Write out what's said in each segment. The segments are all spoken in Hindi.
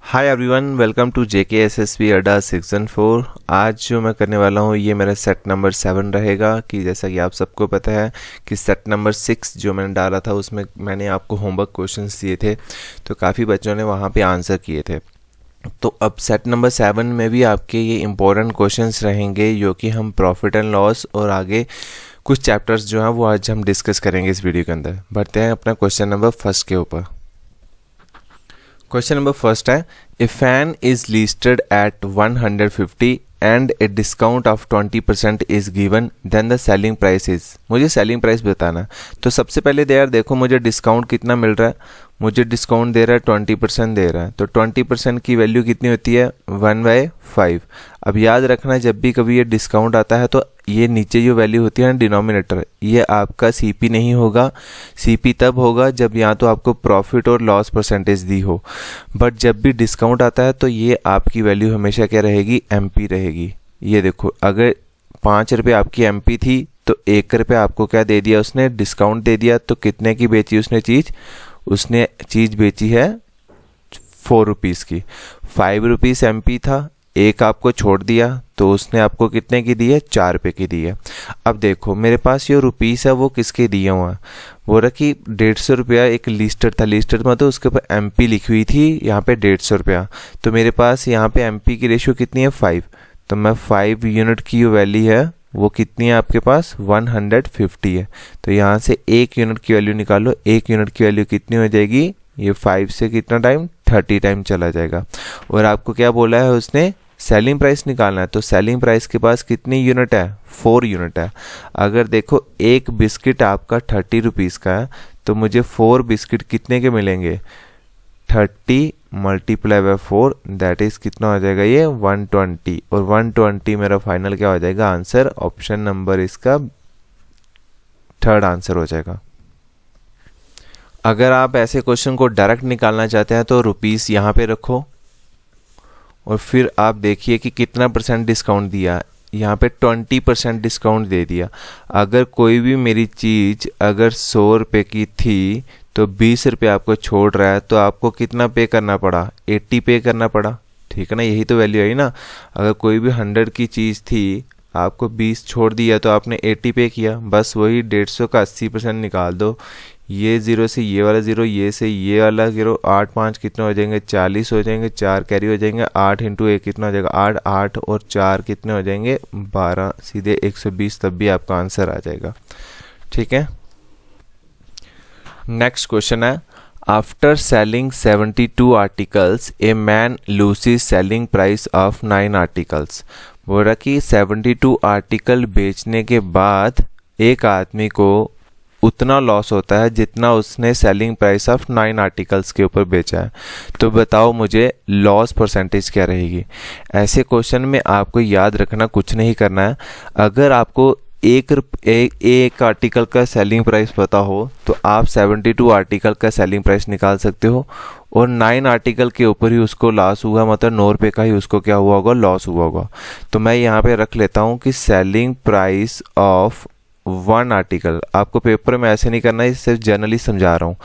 Hi everyone, welcome to JKSSB Adda section 4। आज जो मैं करने वाला हूँ ये मेरा सेट नंबर 7 रहेगा। कि जैसा कि आप सबको पता है कि सेट नंबर 6 जो मैंने डाला था उसमें मैंने आपको होमवर्क क्वेश्चंस दिए थे, तो काफ़ी बच्चों ने वहाँ पे आंसर किए थे। तो अब सेट नंबर 7 में भी आपके ये इम्पोर्टेंट क्वेश्चंस रहेंगे जो कि हम प्रॉफिट एंड लॉस और आगे कुछ चैप्टर्स जो हैं वो आज हम डिस्कस करेंगे इस वीडियो के अंदर। बढ़ते हैं अपना क्वेश्चन नंबर फर्स्ट के ऊपर। क्वेश्चन नंबर फर्स्ट है, a fan is listed at 150 and a discount of 20% is given, then the selling price is. मुझे सेलिंग प्राइस बताना है। तो सबसे पहले यार देखो मुझे डिस्काउंट कितना मिल रहा है। मुझे डिस्काउंट दे रहा है 20% दे रहा है, तो 20% की वैल्यू कितनी होती है 1/5। अब याद रखना जब भी कभी ये डिस्काउंट आता है तो ये नीचे जो वैल्यू होती है ना डिनोमिनेटर, ये आपका CP नहीं होगा। CP तब होगा जब या तो आपको प्रॉफिट और लॉस परसेंटेज दी हो, बट जब भी डिस्काउंट आता है तो ये आपकी वैल्यू हमेशा क्या रहेगी, MP रहेगी। ये देखो अगर 5 रुपये आपकी MP थी तो 1 रुपये आपको क्या दे दिया उसने, डिस्काउंट दे दिया। तो कितने की बेची उसने चीज़, उसने चीज़ बेची है 4 रुपीज़ की। 5 रुपीज़ MP था, 1 आपको छोड़ दिया तो उसने आपको कितने की दी है, 4 रुपये की दी है। अब देखो मेरे पास ये रुपीस है वो किसके दिए हुआ है, वो रहा कि 150 रुपया एक लिस्टेड था। लिस्टेड में तो उसके ऊपर MP लिखी हुई थी, यहाँ पे 150 रुपया। तो मेरे पास यहाँ पे MP की रेशियो कितनी है 5, तो मैं 5 यूनिट की जो वैल्यू है वो कितनी है आपके पास 150 है। तो यहाँ से 1 यूनिट की वैल्यू निकालो। 1 यूनिट की वैल्यू कितनी हो जाएगी, ये 5 से कितना टाइम 30 टाइम चला जाएगा। और आपको क्या बोला है उसने, सेलिंग प्राइस निकालना है। तो सेलिंग प्राइस के पास कितनी यूनिट है, 4 यूनिट है। अगर देखो एक बिस्किट आपका 30 रुपीज़ का है तो मुझे 4 बिस्किट कितने के मिलेंगे, 30 मल्टीप्लाई बाय 4 दैट इज कितना हो जाएगा ये 120। और 120 मेरा फाइनल क्या हो जाएगा आंसर, ऑप्शन नंबर इसका 3rd आंसर हो जाएगा। अगर आप ऐसे क्वेश्चन को डायरेक्ट निकालना चाहते हैं तो रुपीस यहाँ पे रखो और फिर आप देखिए कि कितना % डिस्काउंट दिया। यहाँ पे 20% डिस्काउंट दे दिया। अगर कोई भी मेरी चीज़ अगर 100 रुपये की थी तो 20 रुपये आपको छोड़ रहा है, तो आपको कितना पे करना पड़ा, 80 पे करना पड़ा। ठीक है ना, यही तो वैल्यू आई ना। अगर कोई भी 100 की चीज़ थी, आपको 20 छोड़ दिया तो आपने 80 पे किया। बस वही 150 का 80% निकाल दो। ये 0 से ये वाला 0, ये से ये वाला 0, 8 5 कितने हो जाएंगे 40 हो जाएंगे, 4 कैरी हो जाएंगे, 8 इंटू 1 कितना हो जाएगा 8, 8 और 4 कितने हो जाएंगे 12, सीधे 120, तब भी आपका आंसर आ जाएगा। ठीक है, नेक्स्ट क्वेश्चन है, after selling 72 articles a man loses selling price of 9 articles. बोल रहा कि 72 आर्टिकल बेचने के बाद एक आदमी को उतना लॉस होता है जितना उसने सेलिंग प्राइस ऑफ 9 आर्टिकल्स के ऊपर बेचा है। तो बताओ मुझे लॉस परसेंटेज क्या रहेगी। ऐसे क्वेश्चन में आपको याद रखना कुछ नहीं करना है। अगर आपको एक आर्टिकल का सेलिंग प्राइस पता हो तो आप 72 आर्टिकल का सेलिंग प्राइस निकाल सकते हो। और 9 आर्टिकल के ऊपर ही उसको लॉस हुआ, मतलब 9 रुपये का ही उसको क्या हुआ होगा, लॉस हुआ होगा। तो मैं यहाँ पे रख लेता हूँ कि सेलिंग प्राइस ऑफ 1 आर्टिकल। आपको पेपर में ऐसे नहीं करना है, सिर्फ जनरली समझा रहा हूँ।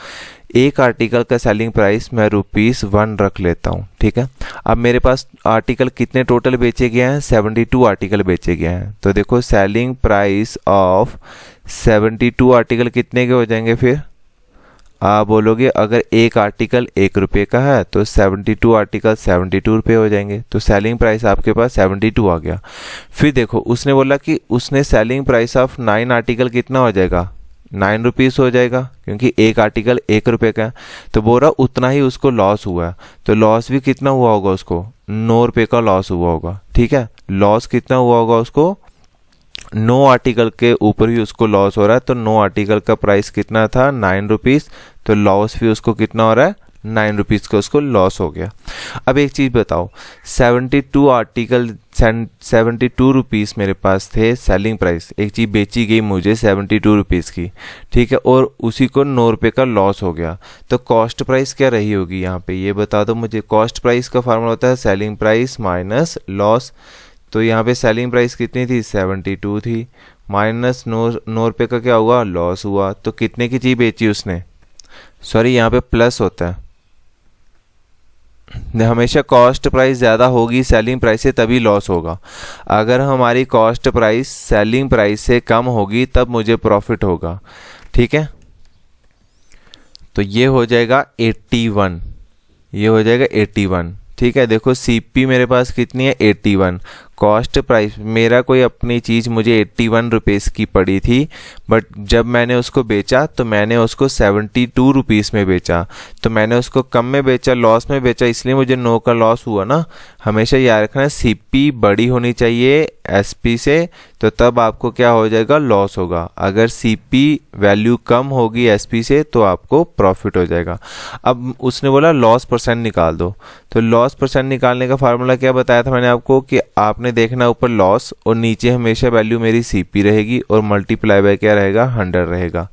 एक आर्टिकल का सेलिंग प्राइस मैं ₹1 रख लेता हूँ। ठीक है, अब मेरे पास आर्टिकल कितने टोटल बेचे गए हैं, 72 आर्टिकल बेचे गए हैं। तो देखो सेलिंग प्राइस ऑफ 72 आर्टिकल कितने के हो जाएंगे, फिर आप बोलोगे अगर एक आर्टिकल 1 रुपये का है तो 72 आर्टिकल 72 रुपये हो जाएंगे। तो सेलिंग प्राइस आपके पास 72 आ गया। फिर देखो उसने बोला कि उसने सेलिंग प्राइस ऑफ 9 आर्टिकल कितना हो जाएगा, 9 रुपीज़ हो जाएगा, क्योंकि एक आर्टिकल 1 रुपये का है। तो बोल रहा उतना ही उसको लॉस हुआ है। तो लॉस भी कितना हुआ होगा उसको, 9 रुपये का लॉस हुआ होगा। ठीक है, लॉस कितना हुआ होगा उसको, 9 आर्टिकल के ऊपर ही उसको लॉस हो रहा है। तो 9 आर्टिकल का प्राइस कितना था 9 रुपीज़, तो लॉस भी उसको कितना हो रहा है 9 रुपीज़ का उसको लॉस हो गया। अब एक चीज़ बताओ, 72 आर्टिकल 72 रुपीज़ मेरे पास थे सेलिंग प्राइस, एक चीज़ बेची गई मुझे 72 रुपीज़ की। ठीक है, और उसी को 9 रुपये का लॉस हो गया। तो कॉस्ट प्राइस क्या रही होगी यहाँ पे, ये बता दो मुझे। कॉस्ट प्राइस का फार्मूला होता है सेलिंग प्राइस माइनस लॉस। तो यहाँ पे सेलिंग प्राइस कितनी थी 72 थी, माइनस 9 रुपये का क्या हुआ, लॉस हुआ। तो कितने की चीज़ बेची उसने, सॉरी यहाँ पे प्लस होता है, हमेशा कॉस्ट प्राइस ज़्यादा होगी सेलिंग प्राइस से तभी लॉस होगा। अगर हमारी कॉस्ट प्राइस सेलिंग प्राइस से कम होगी तब मुझे प्रॉफिट होगा। ठीक है, तो ये हो जाएगा 81, ये हो जाएगा 81। ठीक है, देखो सीपी मेरे पास कितनी है 81, कॉस्ट प्राइस मेरा कोई अपनी चीज़ मुझे 81 रुपीज़ की पड़ी थी, बट जब मैंने उसको बेचा तो मैंने उसको 72 रुपीज़ में बेचा, तो मैंने उसको कम में बेचा, लॉस में बेचा, इसलिए मुझे 9 का लॉस हुआ ना। हमेशा याद रखना सीपी बड़ी होनी चाहिए एसपी से, तो तब आपको क्या हो जाएगा, लॉस होगा। अगर सीपी वैल्यू कम होगी एसपी से तो आपको प्रॉफिट हो जाएगा। अब उसने बोला लॉस परसेंट निकाल दो, तो लॉस परसेंट निकालने का फार्मूला क्या बताया था मैंने आपको कि आपने देखना ऊपर लॉस और नीचे हमेशा वैल्यू मेरी सीपी रहेगी और मल्टीप्लाई बाय क्या रहेगा, 100 रहेगा।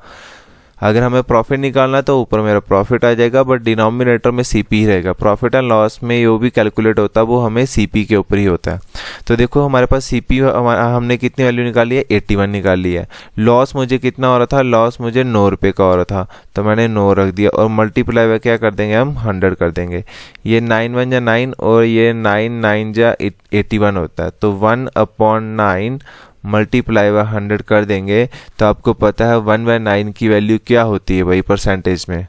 अगर हमें प्रॉफिट निकालना है तो ऊपर मेरा प्रॉफिट आ जाएगा, बट डिनोमिनेटर में सीपी ही रहेगा। प्रॉफिट एंड लॉस में जो भी कैलकुलेट होता है वो हमें सीपी के ऊपर ही होता है। तो देखो हमारे पास सीपी हमने कितनी वैल्यू निकाली है, 81 निकाल ली है। लॉस मुझे कितना हो रहा था, लॉस मुझे 9 रुपये का हो रहा था, तो मैंने 9 रख दिया और मल्टीप्लाई बाय क्या कर देंगे हम, 100 कर देंगे। ये 9 1 जा 9 और ये 9 9 जा 81 होता है, तो 1/9 मल्टीप्लाई बाय 100 कर देंगे तो आपको पता है 1/9 की वैल्यू क्या होती है भाई परसेंटेज में,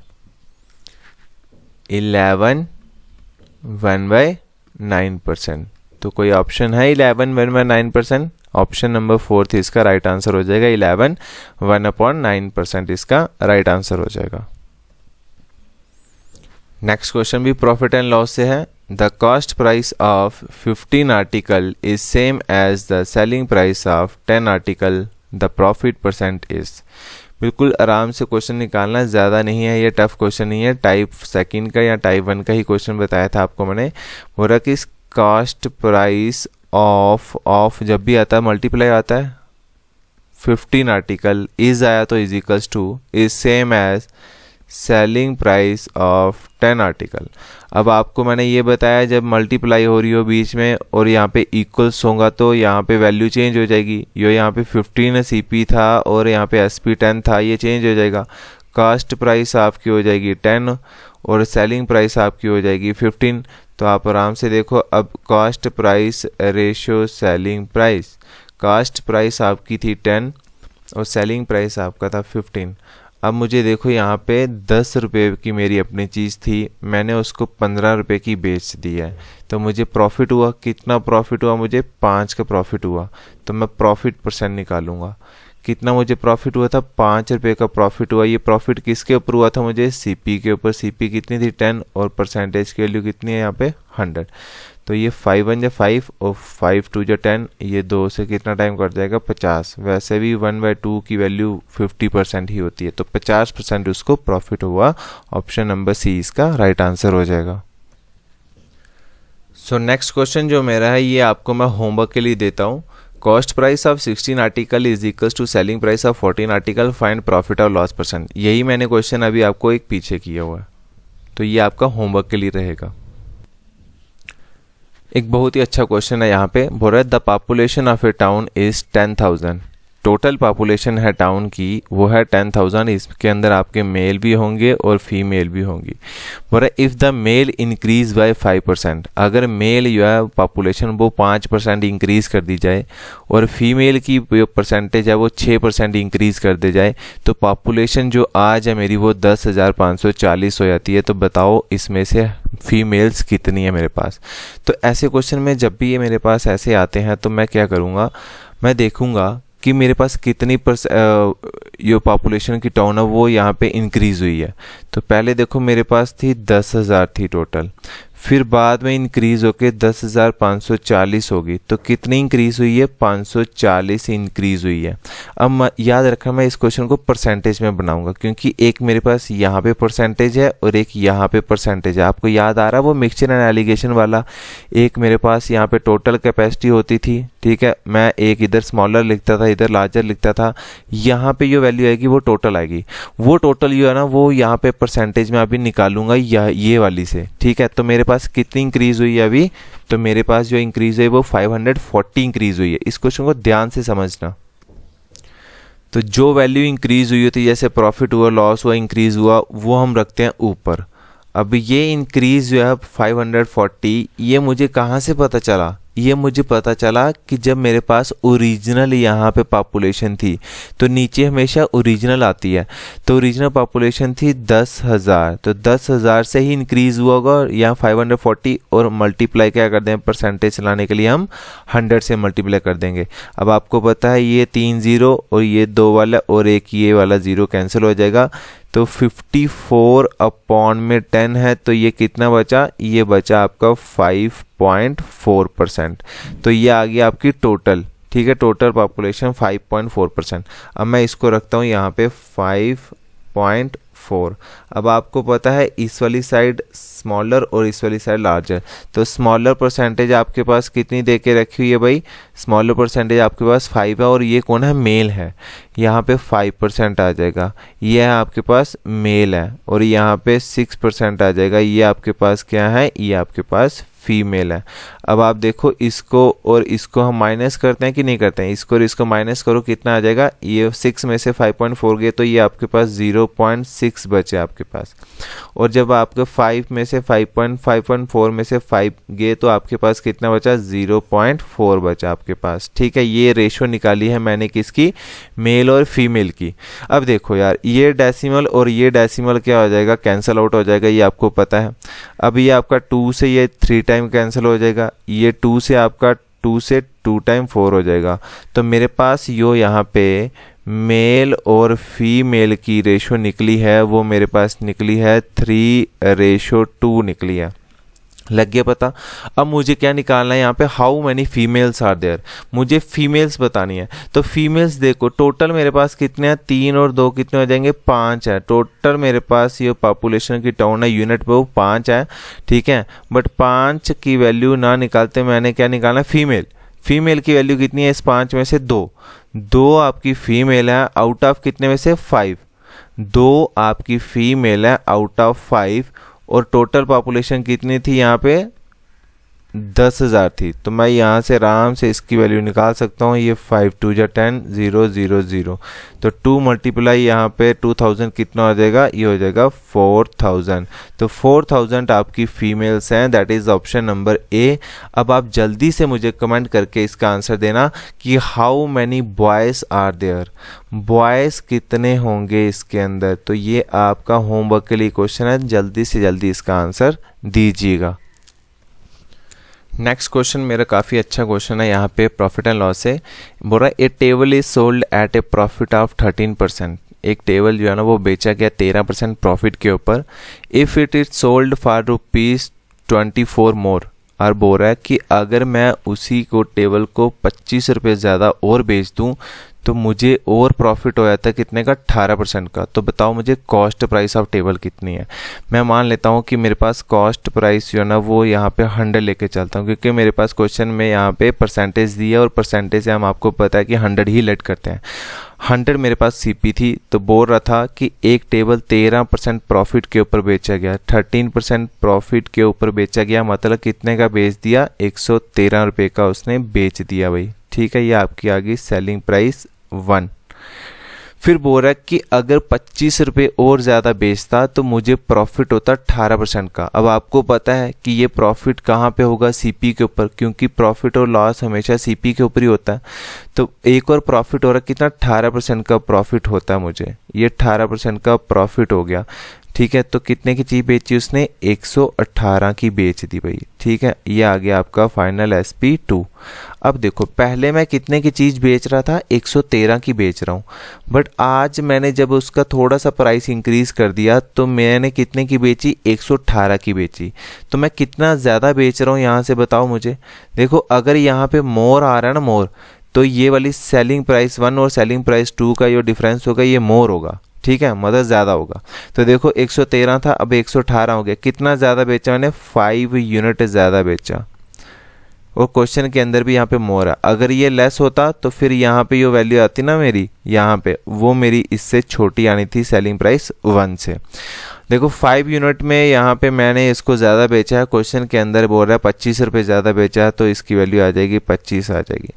11 1/9%। तो कोई ऑप्शन है 11 1/9%? ऑप्शन नंबर 4 थी इसका राइट आंसर हो जाएगा, 11 1/9% इसका राइट आंसर हो जाएगा। नेक्स्ट क्वेश्चन भी प्रॉफिट एंड लॉस से है। The cost price of 15 article is same as the selling price of 10 article, the profit percent is. बिल्कुल आराम से क्वेश्चन निकालना, ज़्यादा नहीं है, ये टफ क्वेश्चन नहीं है। टाइप सेकंड का या टाइप 1 का ही क्वेश्चन बताया था आपको मैंने। बोल रहा कि कॉस्ट प्राइस ऑफ जब भी आता है मल्टीप्लाई आता है, 15 आर्टिकल इज आया तो is equals to is same as selling price of 10 article. अब आपको मैंने ये बताया जब मल्टीप्लाई हो रही हो बीच में और यहाँ पे इक्वल्स होगा तो यहाँ पे वैल्यू चेंज हो जाएगी। ये यहाँ पे 15 सीपी था और यहाँ पे एसपी 10 था, ये चेंज हो जाएगा। कॉस्ट प्राइस आपकी हो जाएगी 10 और सेलिंग प्राइस आपकी हो जाएगी 15। तो आप आराम से देखो, अब cost price ratio selling price, cost price आपकी थी 10 और सेलिंग प्राइस आपका था 15। अब मुझे देखो यहाँ पे 10 रुपये की मेरी अपनी चीज़ थी, मैंने उसको 15 रुपये की बेच दी है, तो मुझे प्रॉफिट हुआ। कितना प्रॉफिट हुआ मुझे, 5 का प्रॉफिट हुआ। तो मैं प्रॉफिट परसेंट निकालूंगा, कितना मुझे प्रॉफिट हुआ था, 5 रुपये का प्रॉफिट हुआ। ये प्रॉफिट किसके ऊपर हुआ था मुझे, सीपी के ऊपर। सीपी कितनी थी 10 और परसेंटेज की वैल्यू कितनी है यहाँ पे 100। तो ये 5 1 जा 5 और 5 2 जा 10, ये 2 से कितना टाइम कट जाएगा 50। वैसे भी 1/2 की वैल्यू 50% ही होती है, तो 50% उसको प्रॉफिट हुआ। ऑप्शन नंबर सी इसका राइट आंसर हो जाएगा। सो नेक्स्ट क्वेश्चन जो मेरा है ये आपको मैं होमवर्क के लिए देता हूँ। Cost price of 16 article is equals to selling price of 14 article, find profit और लॉस परसेंट। यही मैंने क्वेश्चन अभी आपको एक पीछे किया हुआ है, तो ये आपका होमवर्क के लिए रहेगा। एक बहुत ही अच्छा क्वेश्चन है यहाँ पे। बोल रहा है the population of A town is 10,000। Total population है टाउन की वो है 10,000। इसके अंदर आपके मेल भी होंगे और फीमेल भी होंगी। बोल रहा है if the male increase by 5%, अगर मेल जो है पॉपुलेशन वो 5% इंक्रीज कर दी जाए और फीमेल की जो परसेंटेज है वो 6% इंक्रीज कर दी जाए, तो पॉपुलेशन जो आज है मेरी वो 10,540 हो जाती है। तो बताओ इसमें से फीमेल्स कितनी है मेरे पास। तो ऐसे क्वेश्चन में जब भी ये मेरे पास ऐसे आते हैं तो मैं क्या करूँगा, मैं देखूँगा कि मेरे पास कितनी जो पॉपुलेशन की टाउन है वो यहाँ पे इंक्रीज़ हुई है। तो पहले देखो मेरे पास थी 10,000 थी टोटल, फिर बाद में इंक्रीज़ होके 10,540 होगी। तो कितनी इंक्रीज़ हुई है, 540 इंक्रीज़ हुई है। अब याद रखना मैं इस क्वेश्चन को परसेंटेज में बनाऊंगा, क्योंकि एक मेरे पास यहाँ पे परसेंटेज है और एक यहाँ पे परसेंटेज है। आपको याद आ रहा है वो मिक्सचर एंड एलिगेशन वाला। एक मेरे पास यहाँ पे टोटल कैपेसिटी होती थी, ठीक है, मैं एक इधर स्मॉलर लिखता था इधर लार्जर लिखता था। यहाँ पे जो वैल्यू आएगी वो टोटल आएगी। वो टोटल जो है ना वो यहाँ पे परसेंटेज में अभी निकालूंगा ये वाली से, ठीक है। तो मेरे पास कितनी इंक्रीज हुई है अभी, तो मेरे पास जो इंक्रीज हुई वो 540 इंक्रीज हुई है। इस क्वेश्चन को ध्यान से समझना। तो जो वैल्यू इंक्रीज हुई होती है, जैसे प्रॉफिट हुआ, लॉस हुआ, इंक्रीज हुआ, वो हम रखते हैं ऊपर। अब ये इंक्रीज जो है 540, ये मुझे कहाँ से पता चला? ये मुझे पता चला कि जब मेरे पास ओरिजिनल यहाँ पे पॉपुलेशन थी, तो नीचे हमेशा ओरिजिनल आती है, तो ओरिजिनल पॉपुलेशन थी 10,000, तो 10,000 से ही इंक्रीज हुआ होगा यहाँ 540, और मल्टीप्लाई क्या कर दें परसेंटेज लाने के लिए हम 100 से मल्टीप्लाई कर देंगे। अब आपको पता है ये 3 0 और ये 2 वाला और एक ये वाला 0 कैंसिल हो जाएगा, तो 54 अपॉन में 10 है, तो ये कितना बचा? ये बचा आपका 5.4%। तो ये आ गया आपकी टोटल, ठीक है, टोटल पॉपुलेशन 5.4%। अब मैं इसको रखता हूँ यहाँ पे 5.4। अब आपको पता है इस वाली साइड स्मॉलर और इस वाली साइड लार्जर, तो स्मॉलर परसेंटेज आपके पास कितनी दे के रखी हुई है भाई? स्मॉलर परसेंटेज आपके पास 5 है, और ये कौन है? मेल है, यहाँ पे 5% आ जाएगा, ये आपके पास मेल है, और यहाँ पे 6% आ जाएगा, ये आपके पास क्या है? ये आपके पास फीमेल है। अब आप देखो इसको और इसको हम माइनस करते हैं कि नहीं करते हैं? इसको और इसको माइनस करो, कितना आ जाएगा? ये 6 में से 5.4 गए, तो ये आपके पास 0.6 बचे आपके पास, और जब आपके 5 में से 5.4 में से 5 गए, तो आपके पास कितना बचा? 0.4 बचा आपके पास, ठीक है। ये रेशो निकाली है मैंने किसकी? मेल और फीमेल की। अब देखो यार, ये डेसिमल और ये डेसिमल क्या हो जाएगा? कैंसिल आउट हो जाएगा, ये आपको पता है। अब ये आपका 2 से ये 3 टाइम कैंसिल हो जाएगा, ये 2 से आपका 2 से 2 टाइम 4 हो जाएगा, तो मेरे पास यो यहाँ पे मेल और फीमेल की रेशो निकली है, वो मेरे पास निकली है 3:2 निकली है। लग गया पता? अब मुझे क्या निकालना है यहाँ पे? How many females are there, मुझे फीमेल्स बतानी है। तो फीमेल्स देखो टोटल मेरे पास कितने हैं? 3 और 2 कितने हो जाएंगे? 5 है टोटल मेरे पास। ये पॉपुलेशन की टाउन है यूनिट पे, वो 5 है, ठीक है। बट 5 की वैल्यू ना निकालते मैंने क्या निकालना? फीमेल। फीमेल की वैल्यू कितनी है? इस 5 में से 2 आपकी फीमेल है आउट ऑफ कितने में से? 5। 2 आपकी फीमेल है आउट ऑफ 5, और टोटल पॉपुलेशन कितनी थी यहाँ पे? 10,000 थी। तो मैं यहाँ से आराम से इसकी वैल्यू निकाल सकता हूँ। ये 5 2 जा 10 0 0 0, तो 2 मल्टीप्लाई यहाँ पे 2000 कितना हो जाएगा? ये हो जाएगा 4000। तो 4000 आपकी फीमेल्स हैं, that is option number A. अब आप जल्दी से मुझे कमेंट करके इसका आंसर देना कि how many boys are there, boys कितने होंगे इसके अंदर। तो ये आपका होमवर्क के लिए क्वेश्चन है, जल्दी से जल्दी इसका आंसर दीजिएगा। नेक्स्ट क्वेश्चन मेरा काफ़ी अच्छा क्वेश्चन है, यहाँ पे प्रॉफिट एंड लॉस है। बोल रहा है a table is sold at a profit of 13%। एक टेबल जो है ना वो बेचा गया 13% प्रॉफिट के ऊपर। If it is sold for ₹24 मोर, और बोल रहा है कि अगर मैं उसी को टेबल को 25 रुपये ज़्यादा और बेच दूँ तो मुझे और प्रॉफिट हो जाता है कितने का? 18% का। तो बताओ मुझे कॉस्ट प्राइस ऑफ टेबल कितनी है। मैं मान लेता हूँ कि मेरे पास कॉस्ट प्राइस जो है ना वो यहाँ पे 100 लेके चलता हूँ, क्योंकि मेरे पास क्वेश्चन में यहाँ पे परसेंटेज दी है, और परसेंटेज से हम आपको पता है कि 100 ही लेट करते हैं। 100 मेरे पास सीपी थी, तो बोल रहा था कि एक टेबल 13% प्रॉफिट के ऊपर बेचा गया, 13% प्रॉफिट के ऊपर बेचा गया, मतलब कितने का बेच दिया? 113 रुपये का उसने बेच दिया भाई, ठीक है। ये आपकी आ गई सेलिंग प्राइस 1। फिर बोल रहा है कि अगर 25 रुपये और ज़्यादा बेचता तो मुझे प्रॉफिट होता 18% का। अब आपको पता है कि ये प्रॉफिट कहाँ पे होगा? सीपी के ऊपर, क्योंकि प्रॉफिट और लॉस हमेशा सीपी के ऊपर ही होता है। तो एक और प्रॉफिट हो रहा है कितना? 18% का प्रॉफिट होता है मुझे, ये 18% का प्रॉफिट हो गया, ठीक है। तो कितने की चीज़ बेची उसने? 118 की बेच दी भाई, ठीक है। ये आ गया आपका फाइनल SP2। अब देखो पहले मैं कितने की चीज़ बेच रहा था? 113 की बेच रहा हूँ, बट आज मैंने जब उसका थोड़ा सा प्राइस इंक्रीज कर दिया तो मैंने कितने की बेची? 118 की बेची। तो मैं कितना ज़्यादा बेच रहा हूँ यहाँ से बताओ मुझे। देखो अगर यहाँ पे मोर आ रहा है ना, मोर, तो ये वाली सेलिंग प्राइस 1 और सेलिंग प्राइस 2 का जो डिफरेंस होगा ये मोर होगा, ठीक है, मतलब ज़्यादा होगा। तो देखो 113 था, अब 118 हो गया। कितना ज़्यादा बेचा मैंने? 5 यूनिट ज़्यादा बेचा, और क्वेश्चन के अंदर भी यहाँ पे मोर है। अगर ये लेस होता तो फिर यहाँ पे जो वैल्यू आती ना मेरी यहाँ पे, वो मेरी इससे छोटी आनी थी सेलिंग प्राइस 1 से। देखो 5 यूनिट में यहाँ पे मैंने इसको ज़्यादा बेचा है, क्वेश्चन के अंदर बोल रहा है 25 रुपये ज़्यादा बेचा है, तो इसकी वैल्यू आ जाएगी 25 आ जाएगी।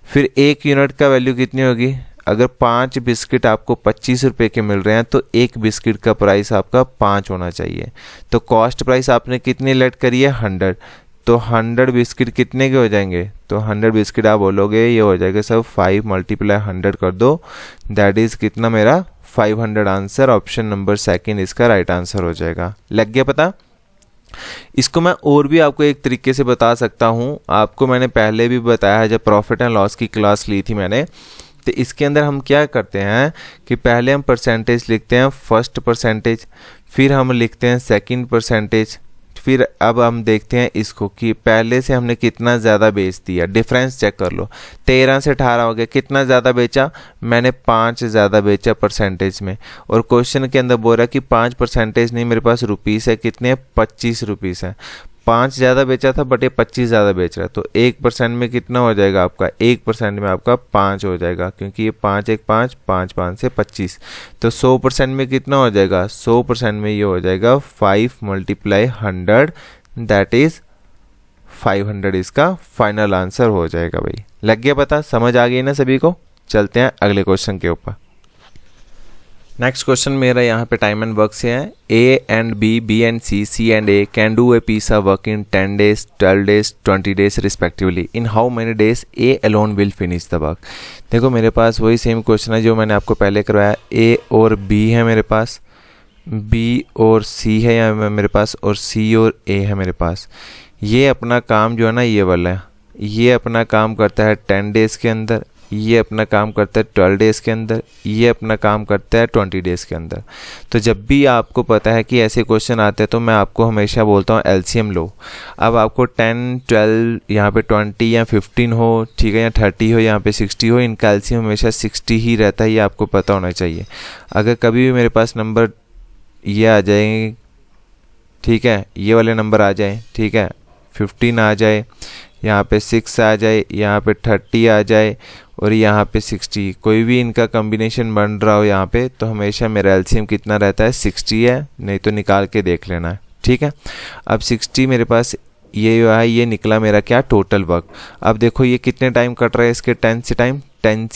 फिर 1 यूनिट का वैल्यू कितनी होगी? अगर 5 बिस्किट आपको 25 रुपये के मिल रहे हैं तो एक बिस्किट का प्राइस आपका 5 होना चाहिए। तो कॉस्ट प्राइस आपने कितनी लेट करी है 100, तो 100 बिस्किट कितने के हो जाएंगे, तो 100 बिस्किट आप बोलोगे ये हो जाएगा सब 5 × 100 कर दो, दैट इज़ कितना मेरा 500 आंसर। ऑप्शन नंबर सेकंड इसका राइट आंसर हो जाएगा। लग गया पता। इसको मैं और भी आपको एक तरीके से बता सकता हूँ, आपको मैंने पहले भी बताया है जब प्रॉफिट एंड लॉस की क्लास ली थी मैंने। तो इसके अंदर हम क्या करते हैं कि पहले हम परसेंटेज लिखते हैं, फर्स्ट परसेंटेज, फिर हम लिखते हैं सेकंड परसेंटेज, फिर अब हम देखते हैं इसको कि पहले से हमने कितना ज़्यादा बेच दिया। डिफरेंस चेक कर लो, 13 से 18 हो गया, कितना ज़्यादा बेचा, मैंने 5 ज़्यादा बेचा परसेंटेज में। और क्वेश्चन के अंदर बोल रहा है कि 5 परसेंटेज नहीं, मेरे पास रुपीस है, कितने 25 रुपीस है। 5 ज़्यादा बेचा था बट ये 25 ज़्यादा बेच रहा है, तो 1% में कितना हो जाएगा आपका, 1% में आपका 5 हो जाएगा, क्योंकि ये 5 1 5 5 5 से 25। तो 100% में कितना हो जाएगा, 100% में ये हो जाएगा 5 × 100, दैट इज़ 500 इसका फाइनल आंसर हो जाएगा। भाई लग गया पता, समझ आ गई ना सभी को। चलते हैं अगले क्वेश्चन के ऊपर। नेक्स्ट क्वेश्चन मेरा यहाँ पे टाइम एंड वर्क से है। A and B, B and C, C and A can do a piece of work in 10 days, 12 days, 20 days respectively. In how many days A alone will finish the work? देखो मेरे पास वही सेम क्वेश्चन है जो मैंने आपको पहले करवाया। A और B है मेरे पास, B और C है यहाँ मेरे पास, और C और A है मेरे पास। ये अपना काम जो है ना ये वाला है, ये अपना काम करता है 10 डेज़ के अंदर, ये अपना काम करता है 12 डेज़ के अंदर, ये अपना काम करता है 20 डेज़ के अंदर। तो जब भी आपको पता है कि ऐसे क्वेश्चन आते हैं तो मैं आपको हमेशा बोलता हूँ एलसीएम लो। अब आपको 10, 12, यहाँ पे 20 या 15 हो, ठीक है, या 30 हो, यहाँ पे 60 हो, इनका एलसीएम हमेशा 60 ही रहता है, ये आपको पता होना चाहिए। अगर कभी भी मेरे पास नंबर ये आ जाएंगे, ठीक है, ये वाले नंबर आ जाए, ठीक है, 15 आ जाए, यहाँ पे 6 आ जाए, यहाँ पे 30 आ जाए और यहाँ पे 60, कोई भी इनका कॉम्बिनेशन बन रहा हो यहाँ पे, तो हमेशा मेरा एलसीएम कितना रहता है 60 है, नहीं तो निकाल के देख लेना है, ठीक है। अब 60 मेरे पास ये जो है ये निकला मेरा क्या टोटल वर्क। अब देखो ये कितने टाइम कट रहा है इसके, 10 से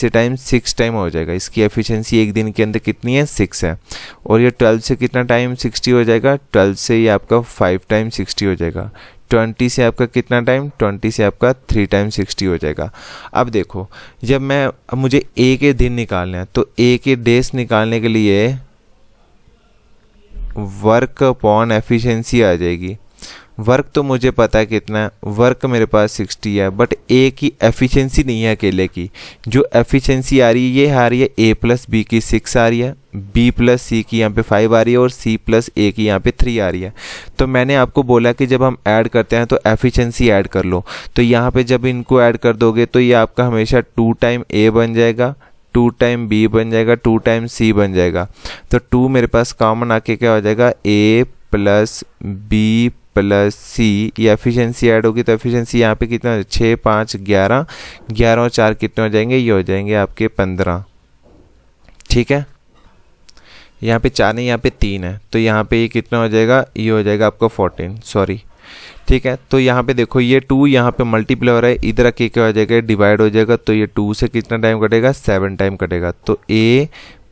टाइम 6 टाइम हो जाएगा। इसकी एफिशिएंसी एक दिन के अंदर कितनी है 6 है। और ये 12 से कितना टाइम 60 हो जाएगा, 12 से ये आपका 5 टाइम 60 हो जाएगा। 20 से आपका कितना टाइम, 20 से आपका 3 टाइम 60 हो जाएगा। अब देखो जब मुझे ए के दिन निकालना है तो ए के डेज निकालने के लिए वर्क अपॉन एफिशिएंसी आ जाएगी। वर्क तो मुझे पता है कितना है, वर्क मेरे पास 60 है, बट ए की एफिशिएंसी नहीं है अकेले की। जो एफिशिएंसी आ रही है ये आ रही है ए प्लस बी की 6 आ रही है, बी प्लस सी की यहाँ पे 5 आ रही है और सी प्लस ए की यहाँ पे 3 आ रही है। तो मैंने आपको बोला कि जब हम ऐड करते हैं तो एफिशिएंसी ऐड कर लो। तो यहाँ पे जब इनको ऐड कर दोगे तो ये आपका हमेशा 2 टाइम ए बन जाएगा, 2 टाइम बी बन जाएगा, 2 टाइम सी बन जाएगा। तो 2 मेरे पास कॉमन आके क्या हो जाएगा, ए प्लस बी प्लस सी, ये एफिशिएंसी ऐड होगी तो एफिशिएंसी यहाँ पे कितना, 6 5 11, 11 और 4 कितने हो जाएंगे, ये हो जाएंगे आपके 15, ठीक है। यहाँ पे 4 नहीं, यहाँ पे 3 है, तो यहाँ पे ये कितना हो जाएगा, ये हो जाएगा आपका 14, सॉरी, ठीक है। तो यहाँ पे देखो ये 2 यहाँ पे मल्टीप्लाई हो रहा है, इधर आके क्या हो जाएगा, डिवाइड हो जाएगा। तो ये 2 से कितना टाइम कटेगा, 7 टाइम कटेगा। तो ए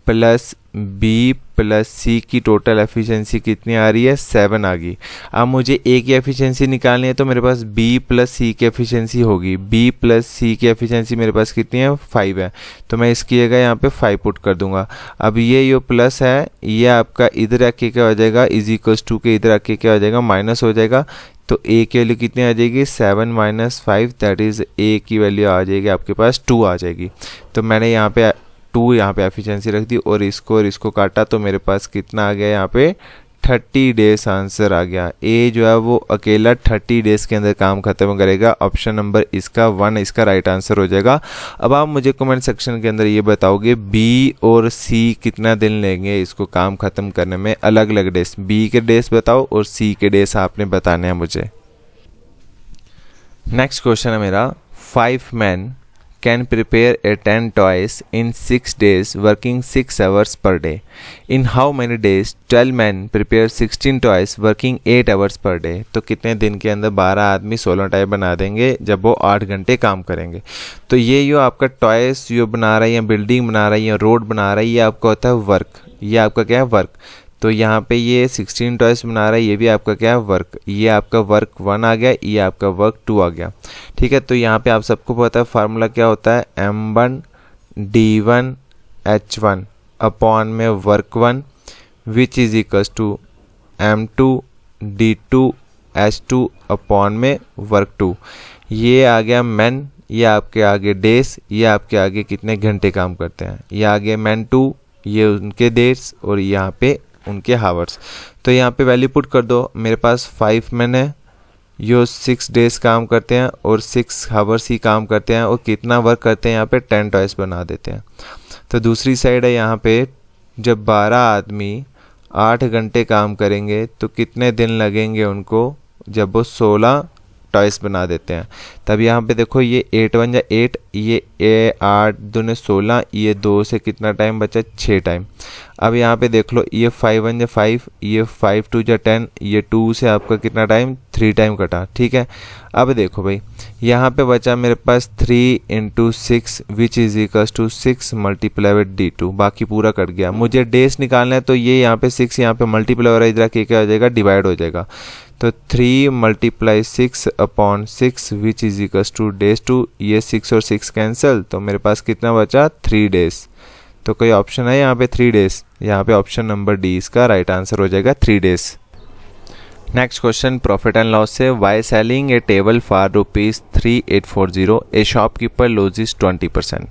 प्लस बी प्लस सी की टोटल एफिशिएंसी कितनी आ रही है, 7 आ गई। अब मुझे ए की एफिशिएंसी निकालनी है तो मेरे पास बी प्लस सी की एफिशिएंसी होगी। बी प्लस सी की एफिशिएंसी मेरे पास कितनी है, 5 है, तो मैं इसकी जगह यहाँ पे 5 पुट कर दूंगा। अब ये जो प्लस है ये आपका इधर आके क्या हो जाएगा, इज इक्वल्स टू के इधर आके क्या हो जाएगा, माइनस हो जाएगा। तो ए की वैल्यू कितनी आ जाएगी, 7 - 5, दैट इज़ ए की वैल्यू आ जाएगी आपके पास 2 आ जाएगी। तो मैंने यहाँ पे 2 यहाँ पे एफिशिएंसी रख दी और इसको काटा तो मेरे पास कितना आ गया, यहाँ पे 30 डेज आंसर आ गया। ए जो है वो अकेला 30 डेज के अंदर काम खत्म करेगा। ऑप्शन नंबर इसका 1 इसका राइट आंसर हो जाएगा। अब आप मुझे कमेंट सेक्शन के अंदर ये बताओगे बी और सी कितना दिन लेंगे इसको काम खत्म करने में, अलग अलग डेज। बी के डेज बताओ और सी के डेज आपने बताने हैं मुझे। नेक्स्ट क्वेश्चन है मेरा, 5 men can prepare a 10 toys in 6 days working 6 hours per day. In how many days 12 men prepare 16 toys working 8 hours per day? तो कितने दिन के अंदर 12 आदमी 16 टॉय बना देंगे जब वो 8 घंटे काम करेंगे? तो ये जो आपका टॉयस जो बना रहा है या बिल्डिंग बना रहा है या रोड बना रहा है, ये आपका होता है वर्क। ये आपका क्या है? वर्क। तो यहाँ पे ये 16 टॉयस बना रहा है, ये भी आपका क्या है? वर्क। ये आपका वर्क 1 आ गया, ये आपका वर्क 2 आ गया। ठीक है, तो यहाँ पे आप सबको पता है फार्मूला क्या होता है? M1 D1 H1 अपॉन में work 1 which is equals to M2 D2 H2 upon में वर्क 2। ये आ गया मैन, ये आपके आगे डेज, ये आपके आगे कितने घंटे काम करते हैं। ये आगे मैन 2, ये उनके डेज और यहाँ पे उनके हावर्स। तो यहाँ पे वैल्यू पुट कर दो। मेरे पास 5 मैन है, यो 6 डेज काम करते हैं और 6 हावर्स ही काम करते हैं और कितना वर्क करते हैं यहाँ पे 10 टॉयस बना देते हैं। तो दूसरी साइड है यहाँ पे जब 12 आदमी 8 घंटे काम करेंगे तो कितने दिन लगेंगे उनको जब वो 16 टॉयस बना देते हैं। तब यहाँ पे देखो ये 8 1 जा 8, ये 8 दूने 16, ये 2 से कितना टाइम बचा? 6 टाइम। अब यहाँ पे देख लो ये 5 1 जा 5, ये 5 2 जा 10, ये 2 से आपका कितना टाइम? 3 टाइम कटा। ठीक है, अब देखो भाई यहाँ पे बचा मेरे पास 3 × 6 which is equals to 6 multiply with D2। बाकी पूरा कट गया। मुझे डेज निकालना है तो ये यहाँ पे 6 यहाँ पे मल्टीप्लाई हो रहा है, इधर क्या हो जाएगा? डिवाइड हो जाएगा। तो 3 × 6 upon 6 which is equals two days 2। ये 6 और 6 कैंसिल, तो मेरे पास कितना बचा? 3 डेज। तो कोई ऑप्शन है यहाँ पे 3 डेज? यहाँ पे ऑप्शन नंबर डी इसका राइट आंसर हो जाएगा, 3 days. Next question profit and loss से, by selling a table for ₹3840 a shopkeeper loses 20%।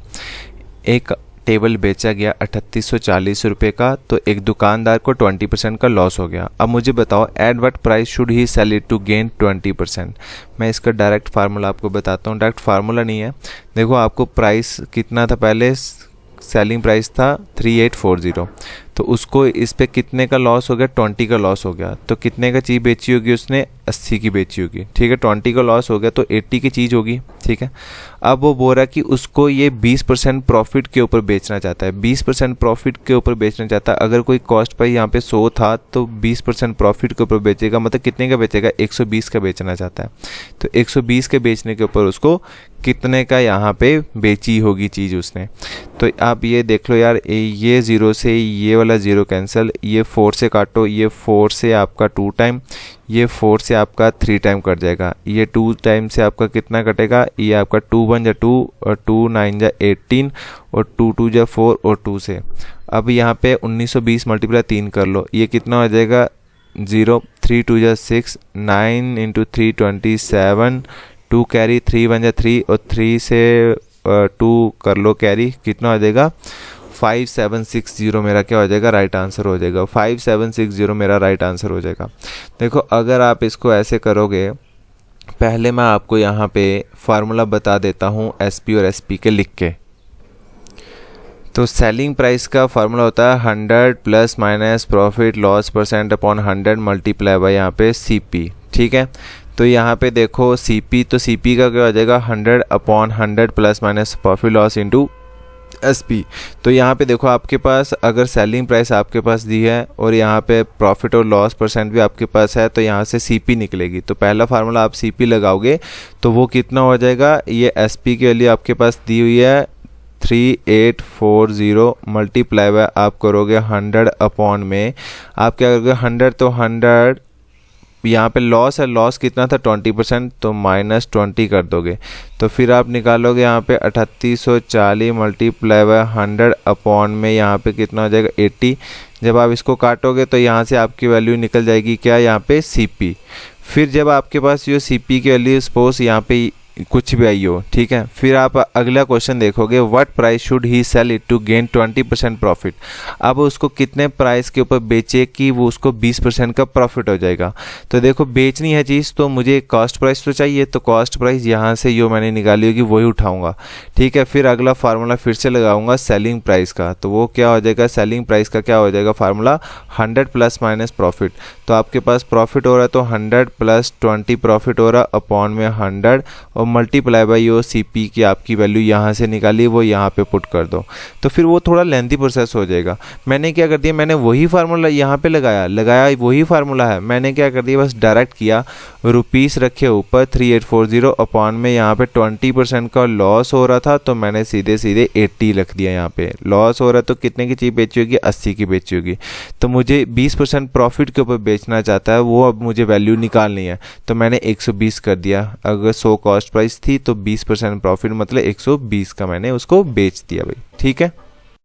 एक टेबल बेचा गया 3840 रुपये का, तो एक दुकानदार को 20% का लॉस हो गया। अब मुझे बताओ at what price should he sell it to gain 20%। मैं इसका डायरेक्ट फार्मूला आपको बताता हूँ। डायरेक्ट फार्मूला नहीं है, देखो आपको प्राइस कितना था पहले? सेलिंग प्राइस था 3840, तो उसको इस पे कितने का लॉस हो गया? 20 का लॉस हो गया। तो कितने का चीज़ बेची होगी उसने? 80 की बेची होगी। ठीक है, 20 का लॉस हो गया तो 80 की चीज़ होगी। ठीक है, अब वो बोल रहा है कि उसको ये 20% प्रॉफिट के ऊपर बेचना चाहता है। 20% प्रॉफिट के ऊपर बेचना चाहता है। अगर कोई कॉस्ट प्राइस यहाँ पे 100 था तो 20% प्रॉफिट के ऊपर बेचेगा, मतलब कितने का बेचेगा? 120 का बेचना चाहता है। तो 120 के बेचने के ऊपर उसको कितने का यहाँ पे बेची होगी चीज़ उसने। तो आप ये देख लो यार, ये 0 से ये वाला 0 कैंसिल, ये 4 से काटो, ये 4 से आपका 2 टाइम, ये 4 से आपका 3 टाइम कट जाएगा। ये 2 टाइम से आपका कितना कटेगा? ये आपका 2 1 जा 2 और 2 9 जा 18 और 2 2 जा 4 और 2 से। अब यहाँ पे 1920 मल्टीप्लाई 3 कर लो, ये कितना हो जाएगा? 0 3 2 जा 6, 9 × 3 27, 2 कैरी, 3 1 जा 3 और 3 से 2 कर लो कैरी, कितना हो जाएगा? 5760 मेरा क्या हो जाएगा? राइट आंसर हो जाएगा। 5760 मेरा राइट आंसर हो जाएगा। देखो अगर आप इसको ऐसे करोगे, पहले मैं आपको यहाँ पे फार्मूला बता देता हूँ SP और SP के लिख के। तो सेलिंग प्राइस का फार्मूला होता है 100 plus minus profit loss percent upon 100 multiply by यहाँ पे CP। ठीक है, तो यहाँ पे देखो CP, तो CP का क्या हो जाएगा? 100 upon 100 plus minus profit loss into SP। तो यहाँ पे देखो आपके पास अगर सेलिंग प्राइस आपके पास दी है और यहाँ पे प्रॉफिट और लॉस परसेंट भी आपके पास है, तो यहाँ से CP निकलेगी। तो पहला फार्मूला आप CP लगाओगे तो वो कितना हो जाएगा? ये SP के लिए आपके पास दी हुई है 3840 मल्टीप्लाई बाय आप करोगे 100 अपॉन में, आप क्या करोगे? 100 तो 100, यहाँ पे लॉस है, लॉस कितना था? 20%, तो -20 कर दोगे। तो फिर आप निकालोगे यहाँ पे 3840 मल्टीप्लाई बाय 100 अपॉन में यहाँ पे कितना हो जाएगा? 80। जब आप इसको काटोगे तो यहाँ से आपकी वैल्यू निकल जाएगी क्या? यहाँ पे CP। फिर जब आपके पास ये CP की वैल्यू सपोज यहाँ पे कुछ भी आई हो, ठीक है, फिर आप अगला क्वेश्चन देखोगे, what price should he sell it to gain 20% profit. अब उसको कितने प्राइस के ऊपर बेचे कि वो उसको 20% का प्रॉफिट हो जाएगा। तो देखो बेचनी है चीज़ तो मुझे कॉस्ट प्राइस तो चाहिए, तो कॉस्ट प्राइस यहाँ से जो मैंने निकाली होगी वही उठाऊंगा। ठीक है, फिर अगला फार्मूला फिर से लगाऊंगा सेलिंग प्राइस का, तो वो क्या हो जाएगा? सेलिंग प्राइस का क्या हो जाएगा फार्मूला? 100 plus minus profit. तो आपके पास प्रॉफिट हो रहा है तो 100 प्लस 20 प्रॉफिट हो रहा है अपॉन में 100 और मल्टीप्लाई बाई योर CP की आपकी वैल्यू यहाँ से निकाली, वो यहाँ पे पुट कर दो, तो फिर वो थोड़ा लेंथी प्रोसेस हो जाएगा। मैंने क्या कर दिया, मैंने वही फार्मूला यहाँ पे लगाया वही फार्मूला है, मैंने क्या कर दिया बस डायरेक्ट किया, रुपीस रखे ऊपर 3840 अपॉन में यहाँ पे 20% का लॉस हो रहा था, तो मैंने सीधे सीधे 80 रख दिया। यहाँ पे लॉस हो रहा है तो कितने की चीज़ बेची होगी, 80 की बेची होगी। तो मुझे 20% प्रॉफिट के ऊपर बेचना चाहता है, वो अब मुझे वैल्यू निकालनी है, तो मैंने 120 कर दिया। अगर 100 कॉस्ट प्राइस थी तो 20% प्रॉफिट मतलब 120 का मैंने उसको बेच दिया भाई। ठीक है।